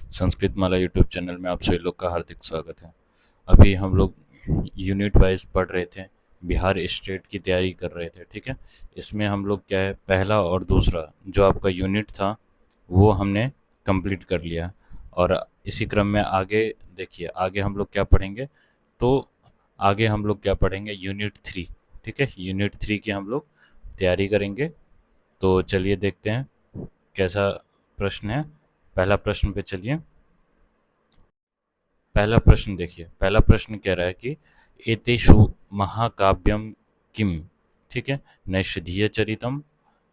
संस्कृत माला YouTube channel में आप सभी लोग का हार्दिक स्वागत है। अभी हम लोग यूनिट वाइज पढ़ रहे थे, बिहार स्टेट की तैयारी कर रहे थे, ठीक है। इसमें हम लोग क्या है, पहला और दूसरा जो आपका यूनिट था वो हमने कंप्लीट कर लिया। और इसी क्रम में आगे देखिए, आगे हम लोग क्या पढ़ेंगे, तो आगे हम लोग क्या पढ़ेंगे, यूनिट 3, ठीक है। यूनिट 3 की हम लोग तैयारी करेंगे। तो चलिए देखते हैं कैसा प्रश्न है। पहला प्रश्न पे चलिए। पहला प्रश्न देखिए, पहला प्रश्न कह रहा है कि एतेषु महाकाव्यम किम, ठीक है। नैषधीय चरितम,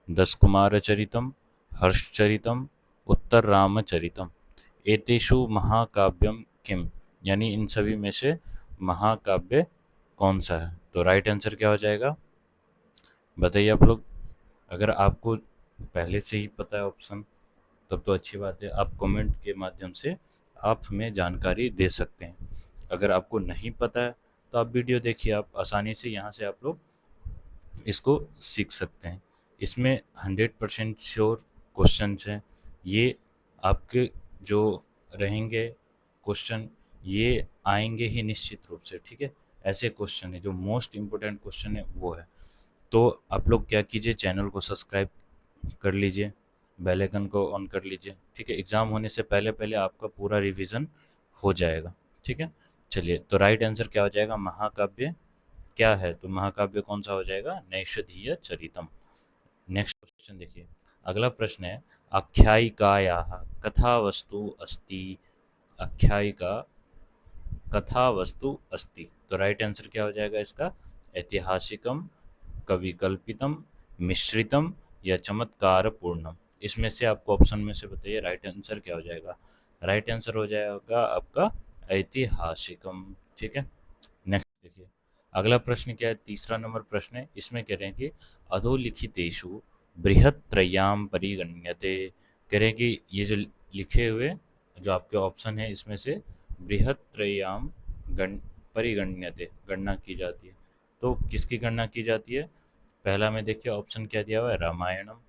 दस कुमार चरितम, हर्ष चरितम, उत्तर रामचरितम। एतेषु महाकाव्यम किम, यानी इन सभी में से महाकाव्य कौन सा है। तो राइट आंसर क्या हो जाएगा, बताइए आप लोग। अगर आपको पहले से ही पता है ऑप्शन, तब तो अच्छी बात है, आप कमेंट के माध्यम से आप हमें जानकारी दे सकते हैं। अगर आपको नहीं पता है तो आप वीडियो देखिए, आप आसानी से यहाँ से आप लोग इसको सीख सकते हैं। इसमें 100% श्योर क्वेश्चन हैं। ये आपके जो रहेंगे क्वेश्चन, ये आएंगे ही निश्चित रूप से, ठीक है। ऐसे क्वेश्चन है जो मोस्ट इम्पोर्टेंट क्वेश्चन है वो है। तो आप लोग क्या कीजिए, चैनल को सब्सक्राइब कर लीजिए, बेल आइकन को ऑन कर लीजिए, ठीक है। एग्ज़ाम होने से पहले पहले आपका पूरा रिवीजन हो जाएगा, ठीक है। चलिए, तो राइट आंसर क्या हो जाएगा, महाकाव्य क्या है, तो महाकाव्य कौन सा हो जाएगा, नैषधीय चरितम। नेक्स्ट क्वेश्चन देखिए, अगला प्रश्न है, आख्यायिकायाः कथा वस्तु अस्ति। आख्यायिका कथा वस्तु अस्ति, तो राइट आंसर क्या हो जाएगा इसका, ऐतिहासिकम, कविकल्पितम, मिश्रितम या चमत्कार पूर्णम। इसमें से आपको ऑप्शन में से बताइए राइट आंसर क्या हो जाएगा। राइट आंसर हो जाएगा आपका ऐतिहासिकम, ठीक है। नेक्स्ट देखिए, अगला प्रश्न क्या है, तीसरा नंबर प्रश्न है। इसमें कह रहे हैं कि अधोलिखितेषु बृहत्त्रय्याम परिगण्यते। कह रहे हैं कि ये जो लिखे हुए जो आपके ऑप्शन है, इसमें से बृहत्त्रय्याम गण परिगण्यते, गणना की जाती है। तो किसकी गणना की जाती है, पहला में देखिए ऑप्शन क्या दिया हुआ है, रामायणम,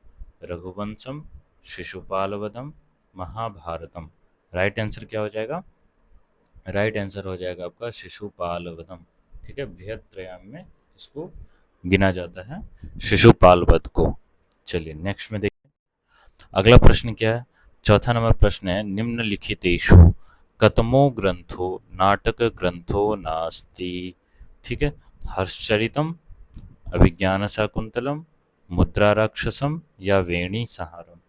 रघुवंशम, शिशुपालवधम, महाभारतम। राइट आंसर क्या हो जाएगा, राइट आंसर हो जाएगा आपका शिशुपालवधम, ठीक है। बृहत्त्रय्याम में इसको गिना जाता है, शिशुपाल वध को। चलिए नेक्स्ट में देखिए, अगला प्रश्न क्या है, चौथा नंबर प्रश्न है, निम्नलिखितेषु कतमो ग्रंथो नाटक ग्रंथो नास्ति, ठीक है। हर्षचरितम, अभिज्ञान शाकुंतलम, मुद्रा राक्षसम या वेणी सहारम।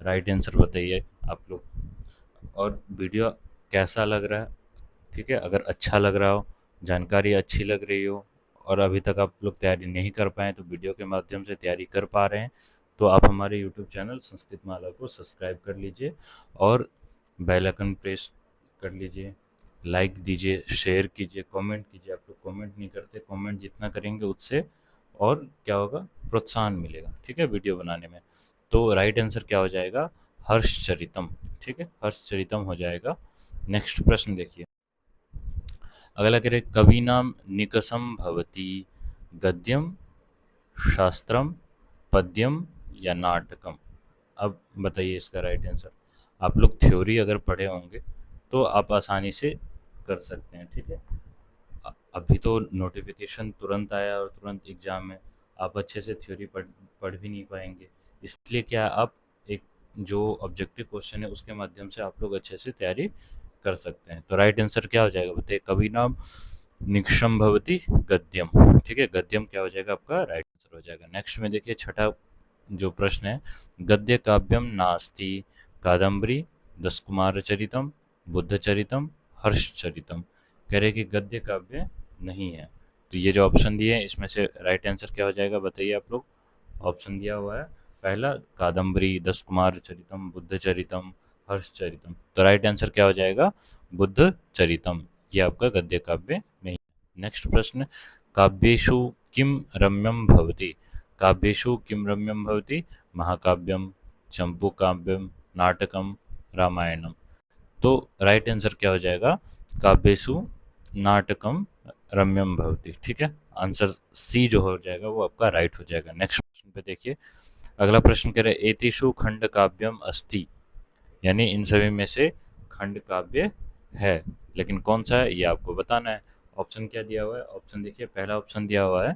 राइट आंसर बताइए आप लोग। और वीडियो कैसा लग रहा है, ठीक है। अगर अच्छा लग रहा हो, जानकारी अच्छी लग रही हो, और अभी तक आप लोग तैयारी नहीं कर पाए तो वीडियो के माध्यम से तैयारी कर पा रहे हैं, तो आप हमारे यूट्यूब चैनल संस्कृत माला को सब्सक्राइब कर लीजिए और बेल आइकन प्रेस कर लीजिए, लाइक दीजिए, शेयर कीजिए, कमेंट कीजिए। आप लोग कमेंट नहीं करते, कमेंट जितना करेंगे उससे और क्या होगा, प्रोत्साहन मिलेगा, ठीक है, वीडियो बनाने में। तो राइट आंसर क्या हो जाएगा, हर्षचरितम, ठीक है, हर्षचरितम हो जाएगा। नेक्स्ट प्रश्न देखिए, अगला कह रहे, कवीनाम निकषम भवति, गद्यम, शास्त्रम, पद्यम या नाटकम। अब बताइए इसका राइट आंसर। आप लोग थ्योरी अगर पढ़े होंगे तो आप आसानी से कर सकते हैं, ठीक है। अभी तो नोटिफिकेशन तुरंत आया और तुरंत एग्ज़ाम है, आप अच्छे से थ्योरी पढ़ भी नहीं पाएंगे। इसलिए क्या, आप एक जो ऑब्जेक्टिव क्वेश्चन है उसके माध्यम से आप लोग अच्छे से तैयारी कर सकते हैं। तो राइट आंसर क्या हो जाएगा बताइए, कवि नाम निक्षम भवति गद्यम, ठीक है। गद्यम क्या हो जाएगा आपका, राइट आंसर हो जाएगा। नेक्स्ट में देखिए, छठा जो प्रश्न है, गद्य काव्यम नास्ति, कादम्बरी, दस कुमार चरितम, बुद्ध चरितम, हर्ष चरितम। कह रहे कि गद्य काव्य नहीं है। तो ये जो ऑप्शन दिए हैं इसमें से राइट आंसर क्या हो जाएगा बताइए आप लोग। ऑप्शन दिया हुआ है, पहला कादम्बरी, दस कुमार चरितम, बुद्ध चरितम, हर्ष चरितम। तो राइट आंसर क्या हो जाएगा, बुद्ध चरितम, ये आपका गद्य काव्य नहीं। नेक्स्ट प्रश्न, काव्येषु किम रम्यम भवति। काव्येषु किम रम्यम भवति, महाकाव्यम, चंपूकाव्यम, नाटकम, रामायणम। तो राइट आंसर क्या हो जाएगा, काव्येषु नाटकम रम्यम भवति, ठीक है। आंसर सी जो हो जाएगा वो आपका राइट हो जाएगा। नेक्स्ट प्रश्न पे देखिए, अगला प्रश्न कह रहे, एतेषु खंड काव्यम अस्ति, यानी इन सभी में से खंड काव्य है, लेकिन कौन सा है ये आपको बताना है। ऑप्शन क्या दिया हुआ है, ऑप्शन देखिए, पहला ऑप्शन दिया हुआ है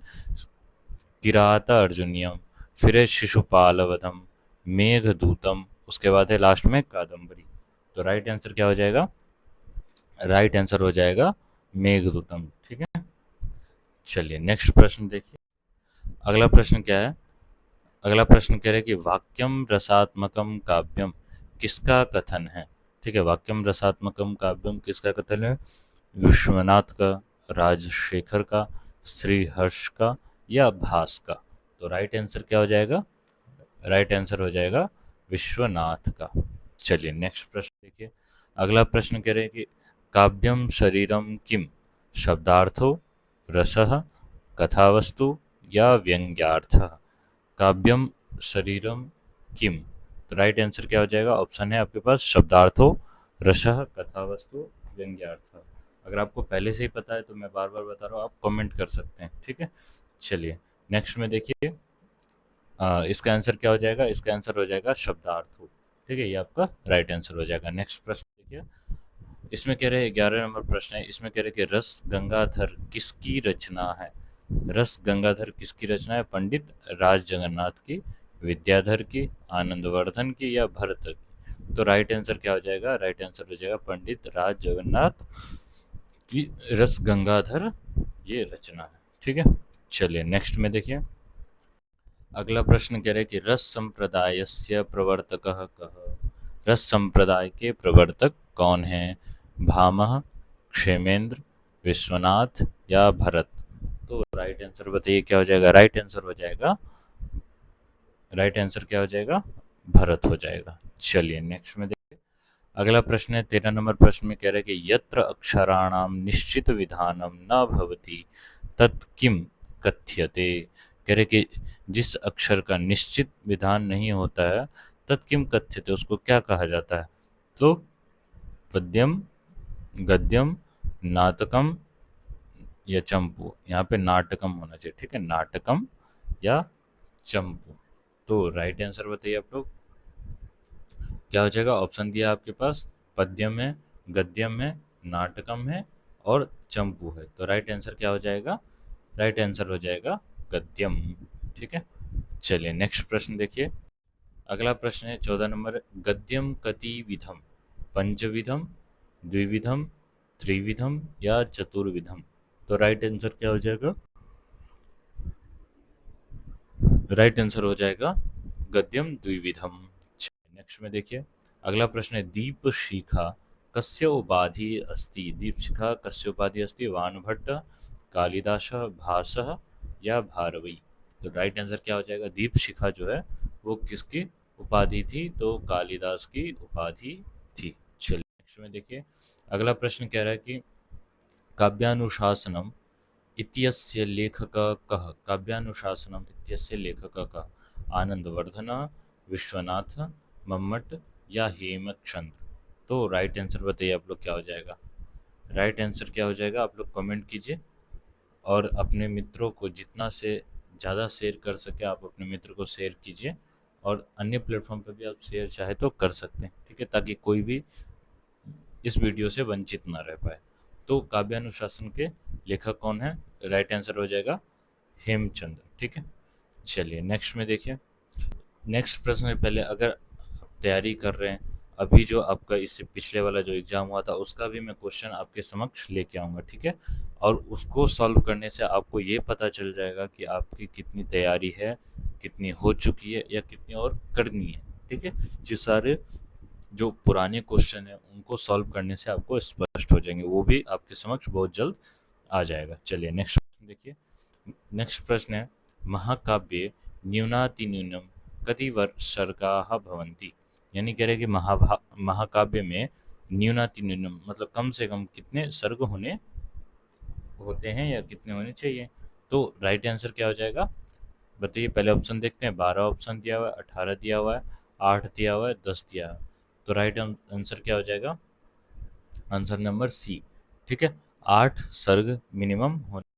किराता अर्जुनियम, फिर है शिशुपाल वधम, मेघदूतम, उसके बाद है लास्ट में कादम्बरी। तो राइट आंसर क्या हो जाएगा, राइट आंसर हो जाएगा मेघदूतम। ठीक है, चलिए नेक्स्ट प्रश्न देखिए। अगला प्रश्न क्या है, अगला प्रश्न कह रहे हैं कि वाक्यम रसात्मकम काव्यम किसका कथन है। ठीक है, वाक्यम रसात्मकम काव्यम किसका कथन है, विश्वनाथ का, राजशेखर का, श्रीहर्ष का, या भास का। तो राइट आंसर क्या हो जाएगा, राइट आंसर हो जाएगा विश्वनाथ का। चलिए नेक्स्ट प्रश्न देखिए। अगला प्रश्न कह रहे हैं कि काव्यम शरीरम किम, शब्दार्थो, रसः, कथावस्तु, या व्यंग्यार्थः। काव्यम शरीरम किम, तो राइट आंसर क्या हो जाएगा, ऑप्शन है आपके पास शब्दार्थो, रसः, कथावस्तु, व्यंग्यार्थ। अगर आपको पहले से ही पता है तो मैं बार बार बता रहा हूँ, आप कमेंट कर सकते हैं। ठीक है, चलिए नेक्स्ट में देखिए। इसका आंसर क्या हो जाएगा, इसका आंसर हो जाएगा शब्दार्थो। ठीक है, ये आपका राइट आंसर हो जाएगा। नेक्स्ट प्रश्न देखिए, इसमें कह रहे हैं 11 नंबर प्रश्न है, इसमें कह रहे हैं कि रस गंगाधर किसकी रचना है। रस गंगाधर किसकी रचना है, पंडित राज जगन्नाथ की, विद्याधर की, आनंदवर्धन की, या भरत की। तो राइट आंसर क्या हो जाएगा, राइट आंसर हो जाएगा पंडित राज जगन्नाथ की रस गंगाधर ये रचना है। ठीक है, चलिए नेक्स्ट में देखिए। अगला प्रश्न कह रहे हैं कि रस संप्रदायस्य प्रवर्तकः कः। रस संप्रदाय के प्रवर्तक कौन हैं, भामह, क्षेमेंद्र, विश्वनाथ, या भरत। तो राइट आंसर बताइए क्या हो जाएगा, राइट आंसर हो जाएगा, राइट आंसर क्या हो जाएगा, भरत हो जाएगा। चलिए नेक्स्ट में देखिए। अगला प्रश्न है 13 नंबर प्रश्न में कह रहे हैं कि यत्र अक्षराणाम निश्चित विधानम न भवति तत् किम कथ्यते। कह रहे कि जिस अक्षर का निश्चित विधान नहीं होता है तत् किम कथ्यते, उसको क्या कहा जाता है। तो पद्यम, गद्यम, नाटकम, या चंपू। यहाँ पे नाटकम होना चाहिए। ठीक है, नाटकम या चंपू। तो राइट आंसर बताइए आप लोग क्या हो जाएगा। ऑप्शन दिया आपके पास, पद्यम है, गद्यम है, नाटकम है, और चंपू है। तो राइट आंसर क्या हो जाएगा, राइट आंसर हो जाएगा गद्यम। ठीक है, चलिए नेक्स्ट प्रश्न देखिए। अगला प्रश्न है 14 नंबर, गद्यम कति विधम, पंचविधम, द्विविधम, त्रिविधम, या चतुर्विधम। तो राइट आंसर क्या हो जाएगा, राइट आंसर हो जाएगा गद्यम द्विविधम। नेक्स्ट में देखिए। अगला प्रश्न है दीप शिखा कस्य उपाधि अस्ति। दीप शिखा कस्य उपाधि अस्ति, वानभट्ट, कालिदास, भासः, या भारवी। तो राइट आंसर क्या हो जाएगा, दीप शिखा जो है वो किसकी उपाधि थी, तो कालिदास की उपाधि थी। चलिए नेक्स्ट में देखिए। अगला प्रश्न कह रहा है कि काव्यानुशासनम इत्यस्य लेखकः कः। काव्यानुशासनम इत्यस्य लेखकः कः, आनंदवर्धन, विश्वनाथ, मम्मट, या हेमचंद्र। तो राइट आंसर बताइए आप लोग क्या हो जाएगा, राइट आंसर क्या हो जाएगा, आप लोग कमेंट कीजिए। और अपने मित्रों को जितना से ज़्यादा शेयर कर सके आप अपने मित्र को शेयर कीजिए, और अन्य प्लेटफॉर्म पर भी आप शेयर चाहे तो कर सकते हैं। ठीक है, ताकि कोई भी इस वीडियो से वंचित ना रह पाए। तो काव्यानुशासन के लेखक कौन है, राइट आंसर हो जाएगा हेमचंद्र। ठीक है, चलिए नेक्स्ट में देखिए। नेक्स्ट प्रश्न से पहले अगर आप तैयारी कर रहे हैं, अभी जो आपका इससे पिछले वाला जो एग्ज़ाम हुआ था उसका भी मैं क्वेश्चन आपके समक्ष लेके आऊँगा। ठीक है, और उसको सॉल्व करने से आपको ये पता चल जाएगा कि आपकी कितनी तैयारी है, कितनी हो चुकी है, या कितनी और करनी है। ठीक है, ये सारे जो पुराने क्वेश्चन है उनको सॉल्व करने से आपको स्पष्ट हो जाएंगे, वो भी आपके समक्ष बहुत जल्द आ जाएगा। चलिए नेक्स्ट प्रश्न देखिए। नेक्स्ट प्रश्न है महाकाव्ये न्यूनातिन्यूनम कति सर्गाः भवन्ति। यानी कह रहे हैं कि महाकाव्य में न्यूनातिन्यूनम मतलब कम से कम कितने सर्ग होने होते हैं या कितने होने चाहिए। तो राइट आंसर क्या हो जाएगा बताइए। पहले ऑप्शन देखते हैं, 12 ऑप्शन दिया हुआ है, 18 दिया हुआ है, 8 दिया हुआ है, 10 दिया है। तो राइट आंसर क्या हो जाएगा, आंसर नंबर सी। ठीक है, 8 सर्ग मिनिमम होने